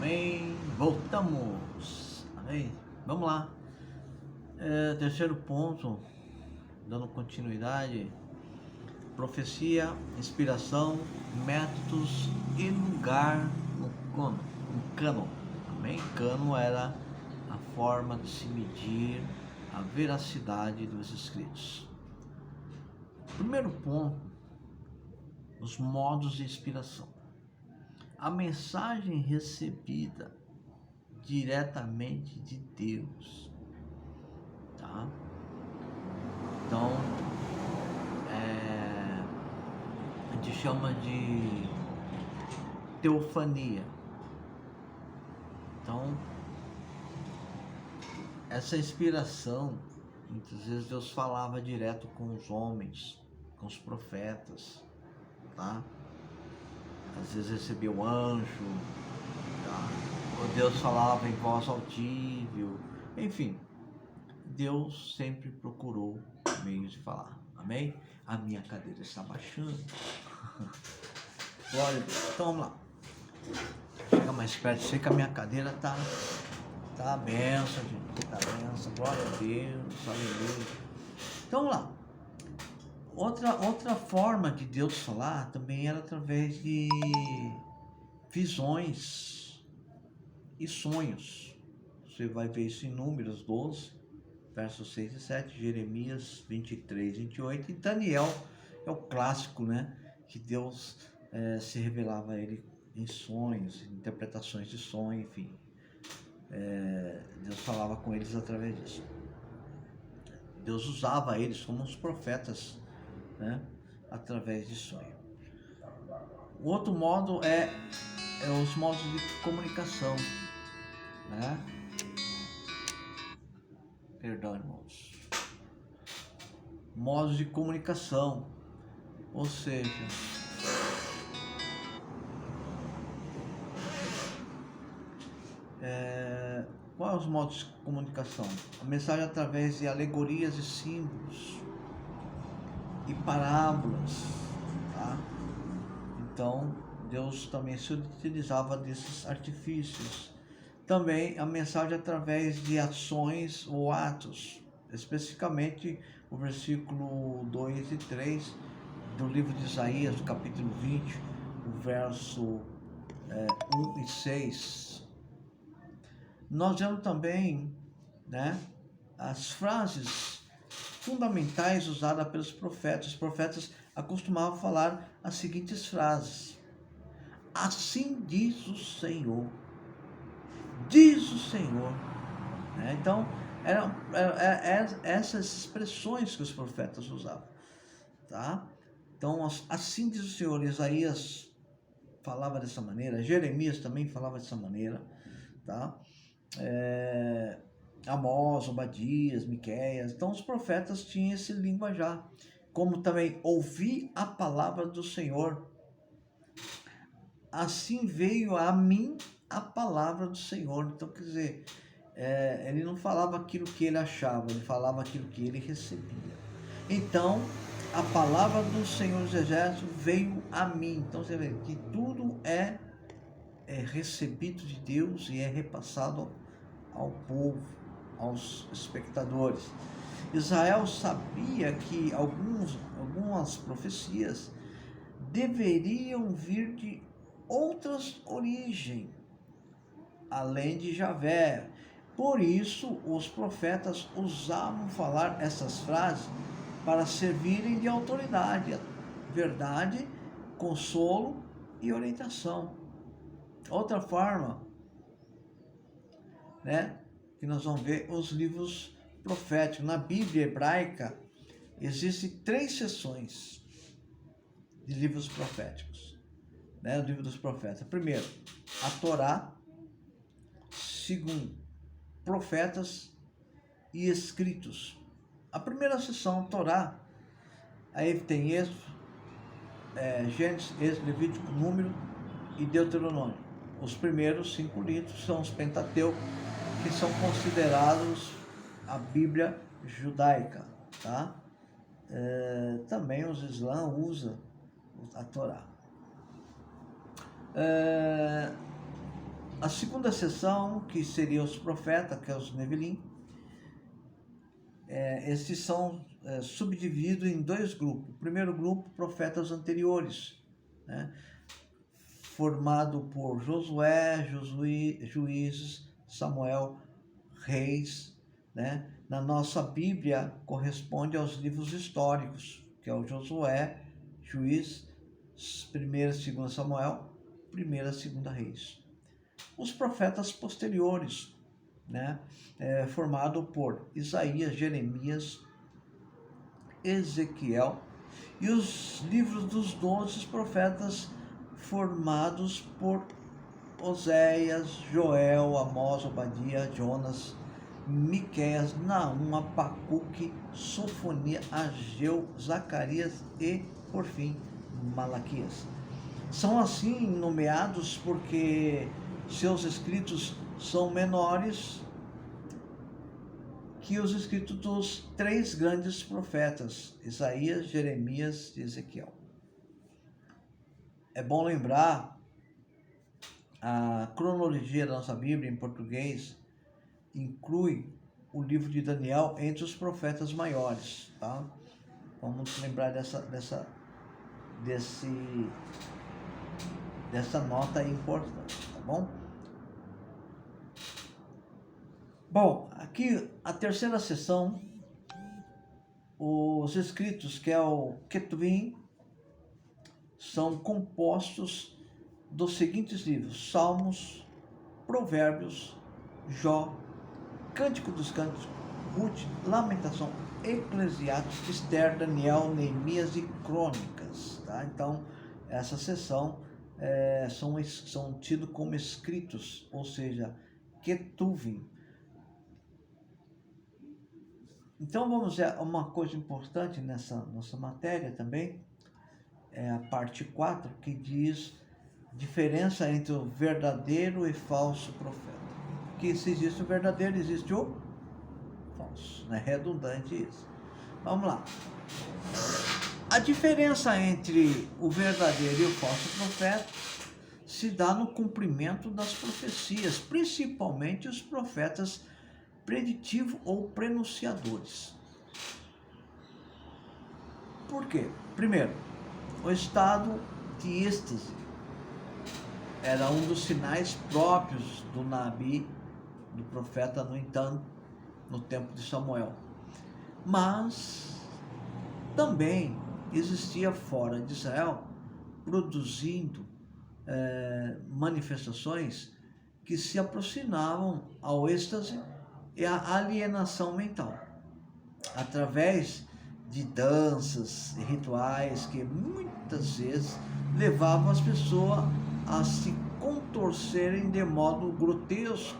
Amém. Voltamos. Amém. Vamos lá. Terceiro ponto, dando continuidade: profecia, inspiração, métodos e lugar no cânon. Amém. Cânon era a forma de se medir a veracidade dos escritos. Primeiro ponto: os modos de inspiração. A mensagem recebida diretamente de Deus, tá? Então, a gente chama de teofania. Então, essa inspiração, muitas vezes Deus falava direto com os homens, com os profetas, tá? Às vezes recebia o anjo, tá? Ou Deus falava em voz audível, enfim, Deus sempre procurou meios de falar, amém? A minha cadeira está baixando. Glória a Deus. Então vamos lá. Chega mais perto, sei que a minha cadeira tá a benção, gente, tá a benção, glória a Deus, aleluia. Então vamos lá. Outra forma de Deus falar também era através de visões e sonhos. Você vai ver isso em Números 12, versos 6 e 7, Jeremias 23, 28, e Daniel é o clássico, né? Que Deus se revelava a ele em sonhos, interpretações de sonho, enfim. Deus falava com eles através disso. Deus usava eles como os profetas, né? Através de sonho. O outro modo é os modos de comunicação, né? Perdão, irmãos. Modos de comunicação, ou seja, quais são os modos de comunicação? A mensagem através de alegorias e símbolos e parábolas, tá? Então, Deus também se utilizava desses artifícios. Também a mensagem através de ações ou atos, especificamente o versículo 2 e 3 do livro de Isaías, do capítulo 20, o verso 1 e 6. Nós vemos também, né, as frases fundamentais usadas pelos profetas. Os profetas acostumavam falar as seguintes frases: assim diz o Senhor, diz o Senhor, né? Então eram essas expressões que os profetas usavam, tá? Então, assim diz o Senhor. Isaías falava dessa maneira, Jeremias também falava dessa maneira, tá? Amós, Obadias, Miqueias. Então os profetas tinham esse linguajar, como também ouvi a palavra do Senhor, assim veio a mim a palavra do Senhor. Então, quer dizer, ele não falava aquilo que ele achava, ele falava aquilo que ele recebia. Então, a palavra do Senhor dos Exércitos veio a mim. Então, você vê que tudo é recebido de Deus e é repassado ao povo, aos espectadores. Israel sabia que algumas profecias deveriam vir de outras origens, além de Javé. Por isso, os profetas usavam falar essas frases para servirem de autoridade, verdade, consolo e orientação. Outra forma, né, que nós vamos ver os livros proféticos. Na Bíblia hebraica existem 3 seções de livros proféticos, né? O livro dos profetas. Primeiro, a Torá. Segundo, profetas e escritos. A primeira seção, Torá, aí tem Êxodo, Gênesis, Êxodo, Levítico, Número e Deuteronômio. Os primeiros 5 livros são os Pentateuco, que são considerados a Bíblia judaica, tá? Também os Islã usa a Torá. A segunda seção, que seria os profetas, que é os Nevilim, esses são subdivididos em dois grupos. O primeiro grupo, profetas anteriores, né? Formado por Josué, Juízes, Samuel, Reis, né? Na nossa Bíblia corresponde aos livros históricos, que é o Josué, Juiz, 1ª e 2ª Samuel, 1ª e 2ª Reis. Os profetas posteriores, né? Formado por Isaías, Jeremias, Ezequiel, e os livros dos 12 profetas formados por Oséias, Joel, Amós, Obadia, Jonas, Miqueias, Naum, Abacuque, Sofonia, Ageu, Zacarias e, por fim, Malaquias. São assim nomeados porque seus escritos são menores que os escritos dos 3 grandes profetas, Isaías, Jeremias e Ezequiel. É bom lembrar, a cronologia da nossa Bíblia em português inclui o livro de Daniel entre os profetas maiores, tá? Vamos lembrar dessa nota importante, tá bom? Bom, aqui a terceira seção, os escritos, que é o Ketuvim, são compostos dos seguintes livros: Salmos, Provérbios, Jó, Cântico dos Cânticos, Ruth, Lamentação, Eclesiastes, Esther, Daniel, Neemias e Crônicas, tá? Então, essa seção são tidos como escritos, ou seja, Ketuvim. Então, vamos ver uma coisa importante nessa nossa matéria também, é a parte 4, que diz diferença entre o verdadeiro e falso profeta. Que se existe o verdadeiro, existe o falso, né? Redundante isso. Vamos lá. A diferença entre o verdadeiro e o falso profeta se dá no cumprimento das profecias, principalmente os profetas preditivos ou prenunciadores. Por quê? Primeiro, o estado de êxtase era um dos sinais próprios do Nabi, do profeta, no entanto, no tempo de Samuel. Mas também existia fora de Israel, produzindo manifestações que se aproximavam ao êxtase e à alienação mental, através de danças e rituais que muitas vezes levavam as pessoas a se contorcerem de modo grotesco.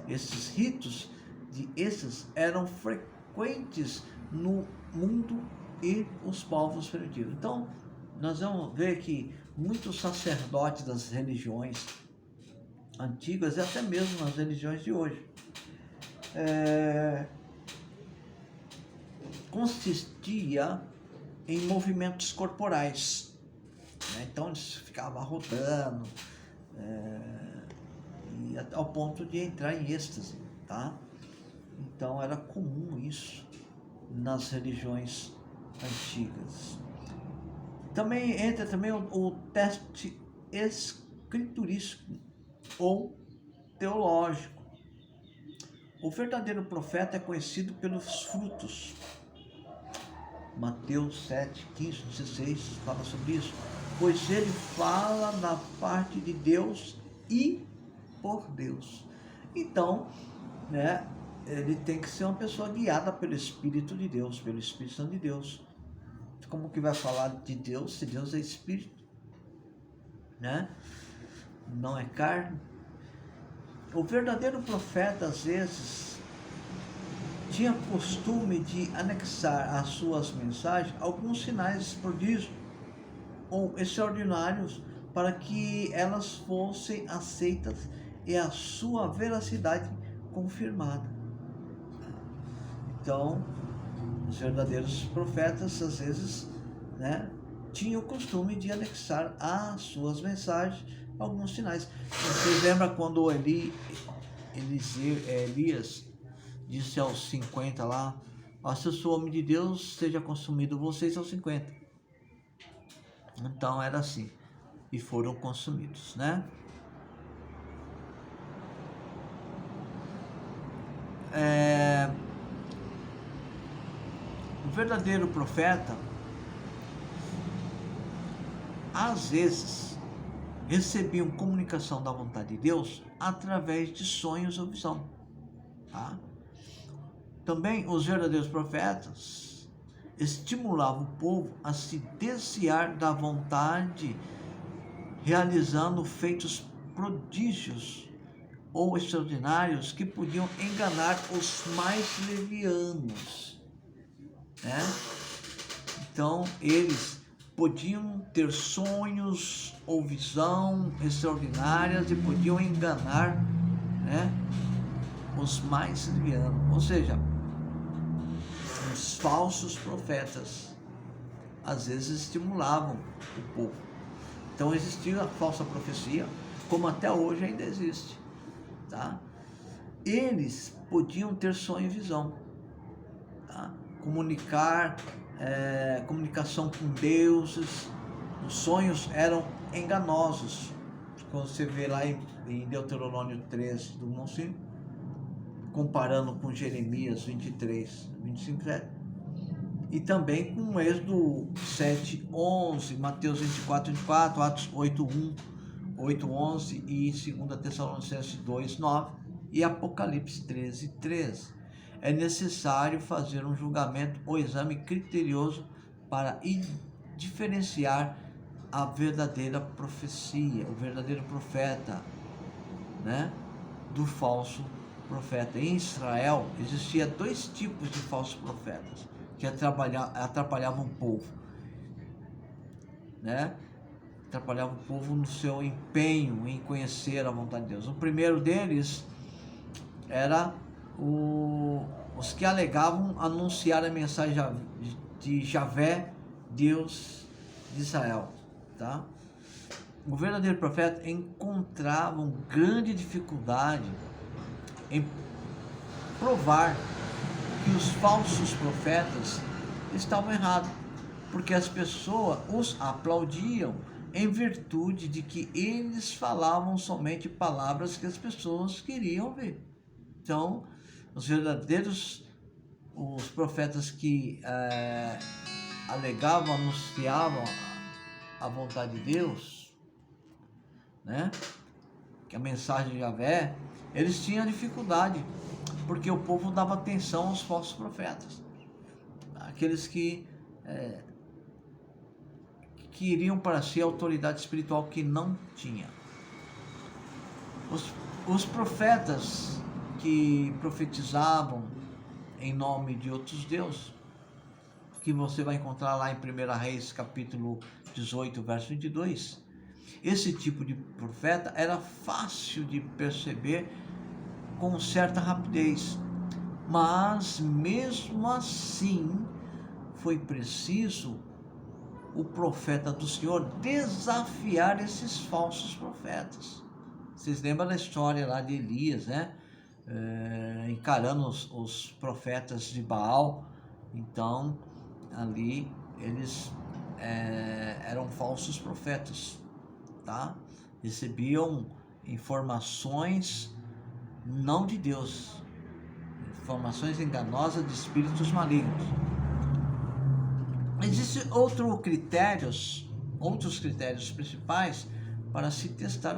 Esses ritos de êxtase eram frequentes no mundo e os povos primitivos. Então, nós vamos ver que muitos sacerdotes das religiões antigas e até mesmo nas religiões de hoje consistia em movimentos corporais, né? Então eles ficavam rodando e ao ponto de entrar em êxtase, tá? Então era comum isso nas religiões antigas. Também entra o teste escriturístico ou teológico. O verdadeiro profeta é conhecido pelos frutos. Mateus 7, 15, 16 fala sobre isso. Pois ele fala da parte de Deus e por Deus. Então, né, ele tem que ser uma pessoa guiada pelo Espírito de Deus, pelo Espírito Santo de Deus. Como que vai falar de Deus se Deus é Espírito, né? Não é carne. O verdadeiro profeta, às vezes, tinha costume de anexar às suas mensagens alguns sinais prodígios ou extraordinários para que elas fossem aceitas e a sua veracidade confirmada. Então, os verdadeiros profetas, às vezes, né, tinham o costume de anexar às suas mensagens alguns sinais. Vocês lembram quando Elias disse aos 50 lá, ó, se eu sou homem de Deus, seja consumido vocês aos 50. Então era assim, e foram consumidos, né? O verdadeiro profeta, às vezes, recebiam comunicação da vontade de Deus através de sonhos ou visão, tá? Também os verdadeiros profetas estimulavam o povo a se desviar da vontade, realizando feitos prodígios ou extraordinários que podiam enganar os mais levianos, né? Então, eles podiam ter sonhos ou visão extraordinárias e podiam enganar, né, os mais levianos. Ou seja, os falsos profetas às vezes estimulavam o povo. Então existia a falsa profecia, como até hoje ainda existe, tá? Eles podiam ter sonho e visão, tá? Comunicação com deuses. Os sonhos eram enganosos. Quando você vê lá em Deuteronômio 3, do 1 ao 5, comparando com Jeremias 23, 25, 7, e também com Êxodo 7, 11, Mateus 24, 24, Atos 8, 1, 8, 11 e 2 Tessalonicenses 2, 9 e Apocalipse 13, 13. É necessário fazer um julgamento ou exame criterioso para diferenciar a verdadeira profecia, o verdadeiro profeta, né, do falso profeta. Em Israel existia dois tipos de falsos profetas que atrapalhavam o povo, né? Atrapalhavam o povo no seu empenho em conhecer a vontade de Deus. O primeiro deles era os que alegavam anunciar a mensagem de Javé, Deus de Israel, tá? O verdadeiro profeta encontrava uma grande dificuldade em provar que os falsos profetas estavam errados, porque as pessoas os aplaudiam em virtude de que eles falavam somente palavras que as pessoas queriam ouvir. Então, os profetas que alegavam, anunciavam a vontade de Deus, né, que a mensagem de Javé, eles tinham dificuldade, porque o povo dava atenção aos falsos profetas, aqueles que queriam para si a autoridade espiritual que não tinha. Os profetas que profetizavam em nome de outros deuses, que você vai encontrar lá em 1 Reis capítulo 18, verso 22, esse tipo de profeta era fácil de perceber com certa rapidez, mas mesmo assim foi preciso o profeta do Senhor desafiar esses falsos profetas. Vocês lembram da história lá de Elias, né? Encarando os profetas de Baal. Então, ali eles eram falsos profetas, tá? Recebiam informações não de Deus, informações enganosas de espíritos malignos. Existem outros critérios principais para se testar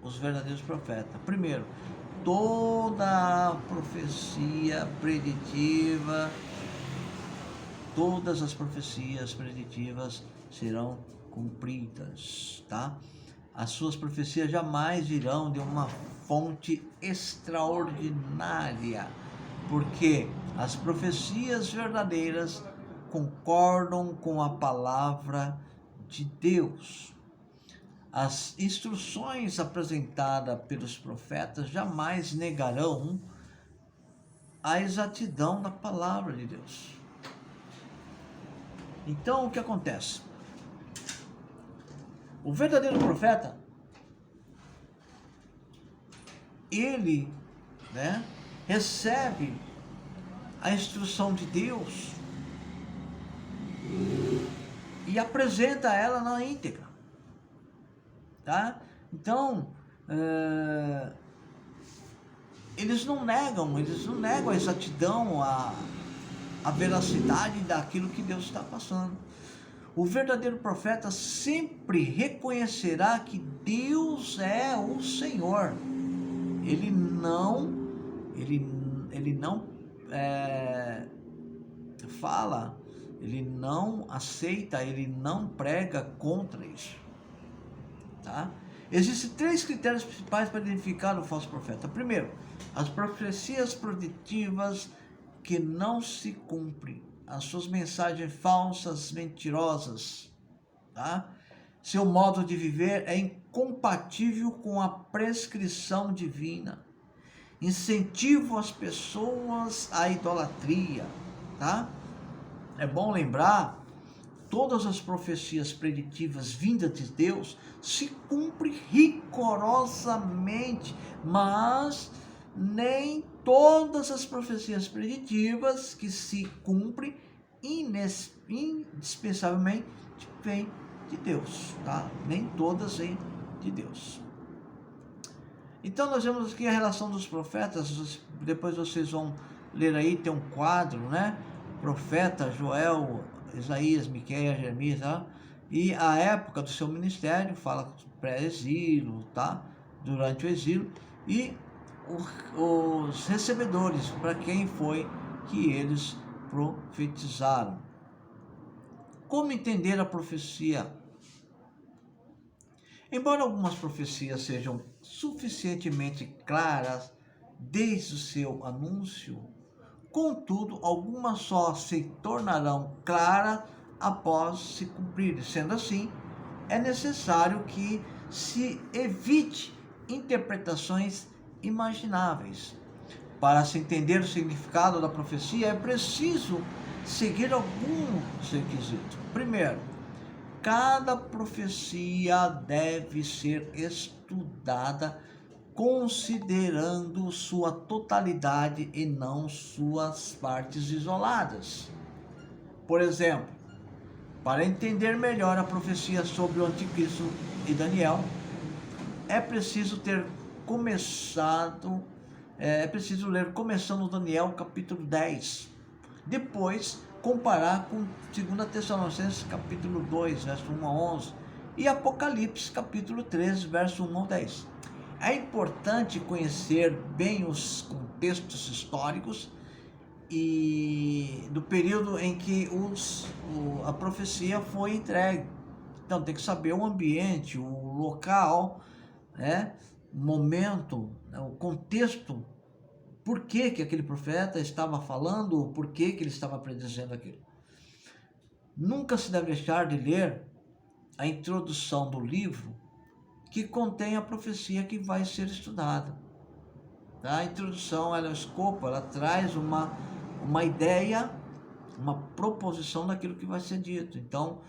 os verdadeiros profetas. Primeiro, toda profecia preditiva, todas as profecias preditivas serão cumpridas, tá? As suas profecias jamais virão de uma fonte extraordinária, porque as profecias verdadeiras concordam com a palavra de Deus. As instruções apresentadas pelos profetas jamais negarão a exatidão da palavra de Deus. Então, o que acontece? O verdadeiro profeta, ele, né, recebe a instrução de Deus e apresenta ela na íntegra, tá? Então, eles não negam a exatidão, a veracidade daquilo que Deus está passando. O verdadeiro profeta sempre reconhecerá que Deus é o Senhor. Ele não fala, ele não aceita, ele não prega contra isso, tá? Existem 3 critérios principais para identificar o falso profeta. Primeiro, as profecias preditivas que não se cumprem, as suas mensagens falsas, mentirosas, tá? Seu modo de viver é incompatível com a prescrição divina. Incentivo as pessoas à idolatria, tá? É bom lembrar, todas as profecias preditivas vindas de Deus se cumprem rigorosamente, mas nem todas as profecias preditivas que se cumprem indispensavelmente vêm de Deus, tá? Nem todas vêm de Deus. Então nós vemos aqui a relação dos profetas. Depois vocês vão ler aí, tem um quadro, né? Profeta, Joel, Isaías, Miqueias, Jeremias, tá? E a época do seu ministério, fala pré-exílio, tá? Durante o exílio, e os recebedores, para quem foi que eles profetizaram. Como entender a profecia? Embora algumas profecias sejam suficientemente claras desde o seu anúncio, contudo, algumas só se tornarão claras após se cumprir. Sendo assim, é necessário que se evite interpretações imagináveis. Para se entender o significado da profecia, é preciso seguir alguns requisitos. Primeiro, cada profecia deve ser estudada considerando sua totalidade e não suas partes isoladas. Por exemplo, para entender melhor a profecia sobre o Anticristo e Daniel, é preciso ler começando Daniel capítulo 10. Depois, comparar com 2 Tessalonicenses capítulo 2, verso 1 a 11, e Apocalipse capítulo 13, verso 1 ao 10. É importante conhecer bem os contextos históricos e do período em que a profecia foi entregue. Então tem que saber o ambiente, o local, né, o momento, o contexto, por que aquele profeta estava falando, por que ele estava predizendo aquilo. Nunca se deve deixar de ler a introdução do livro, que contém a profecia que vai ser estudada. A introdução, ela é o escopo, ela traz uma ideia, uma proposição daquilo que vai ser dito. Então,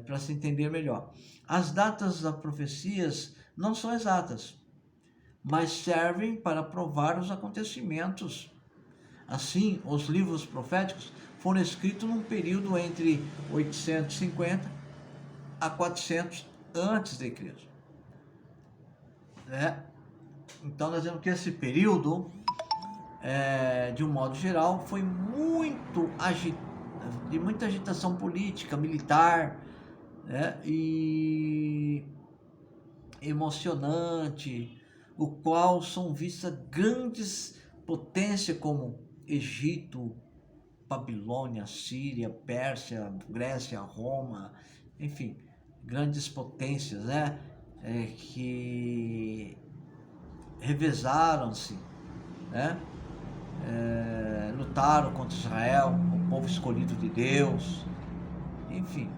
para se entender melhor. As datas das profecias não são exatas, mas servem para provar os acontecimentos. Assim, os livros proféticos foram escritos num período entre 850 a 400 antes de Cristo. Então nós vemos que esse período, de um modo geral, foi de muita agitação política, militar, e emocionante, o qual são vistas grandes potências como Egito, Babilônia, Síria, Pérsia, Grécia, Roma, enfim, grandes potências, que revezaram-se, lutaram contra Israel, o povo escolhido de Deus, enfim,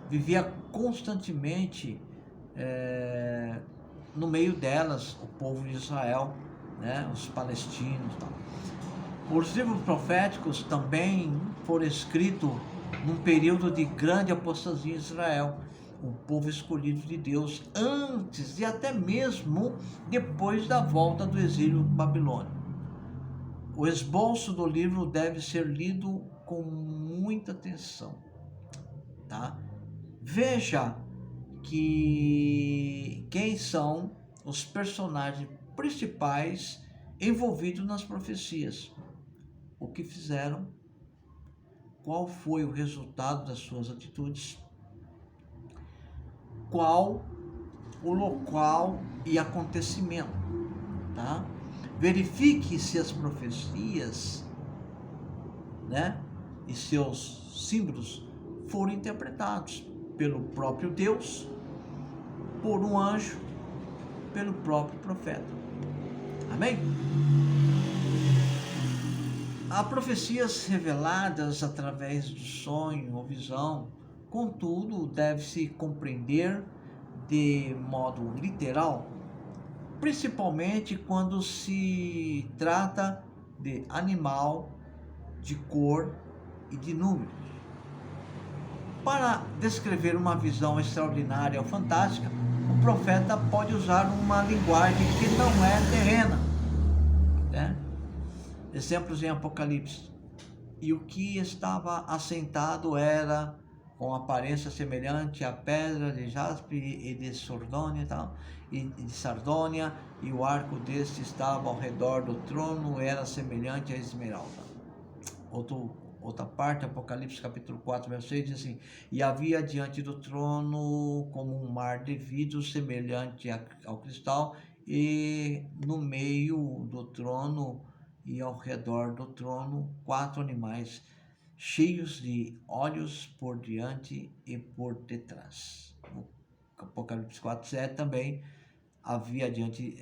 vivia constantemente no meio delas o povo de Israel, os palestinos. Os livros proféticos também foram escritos num período de grande apostasia em Israel, o povo escolhido de Deus antes e até mesmo depois da volta do exílio babilônico. O esboço do livro deve ser lido com muita atenção, tá? Veja quem são os personagens principais envolvidos nas profecias, o que fizeram, qual foi o resultado das suas atitudes, qual o local e acontecimento, tá? Verifique se as profecias, né, e seus símbolos foram interpretados pelo próprio Deus, por um anjo, pelo próprio profeta. Amém? Há profecias reveladas através do sonho ou visão, contudo, deve-se compreender de modo literal, principalmente quando se trata de animal, de cor e de número. Para descrever uma visão extraordinária ou fantástica, o profeta pode usar uma linguagem que não é terrena, né? Exemplos em Apocalipse. E o que estava assentado era com aparência semelhante à pedra de jaspe e de sardônia, e o arco deste estava ao redor do trono, era semelhante à esmeralda. Outra parte, Apocalipse capítulo 4, verso 6, diz assim: e havia diante do trono como um mar de vidro semelhante ao cristal, e no meio do trono e ao redor do trono 4 animais cheios de olhos por diante e por detrás. O Apocalipse 4:7 também havia diante,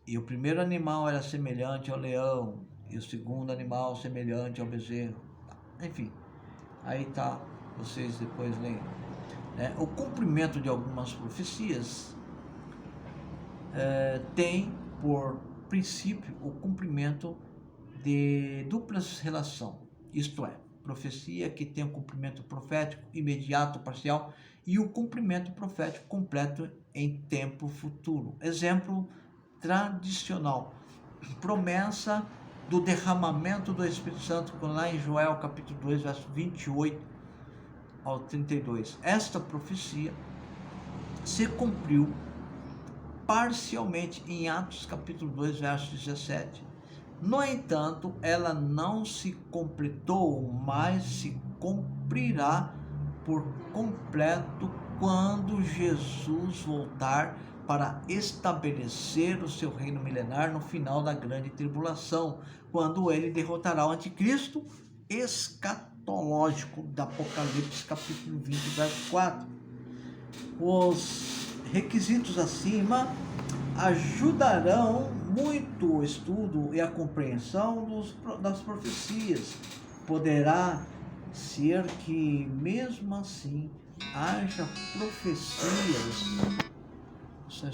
e o primeiro animal era semelhante ao leão, e o segundo animal semelhante ao bezerro. Enfim, aí tá, vocês depois leem. O cumprimento de algumas profecias tem por princípio o cumprimento de duplas relação, isto é, profecia que tem o cumprimento profético imediato, parcial, e o cumprimento profético completo em tempo futuro. Exemplo tradicional, promessa do derramamento do Espírito Santo, lá em Joel capítulo 2, verso 28 ao 32. Esta profecia se cumpriu parcialmente em Atos capítulo 2, verso 17. No entanto, ela não se completou, mas se cumprirá por completo quando Jesus voltar para estabelecer o seu reino milenar no final da grande tribulação, quando ele derrotará o anticristo escatológico da Apocalipse capítulo 20, verso 4. Os requisitos acima ajudarão muito o estudo e a compreensão das profecias. Poderá ser que mesmo assim haja profecias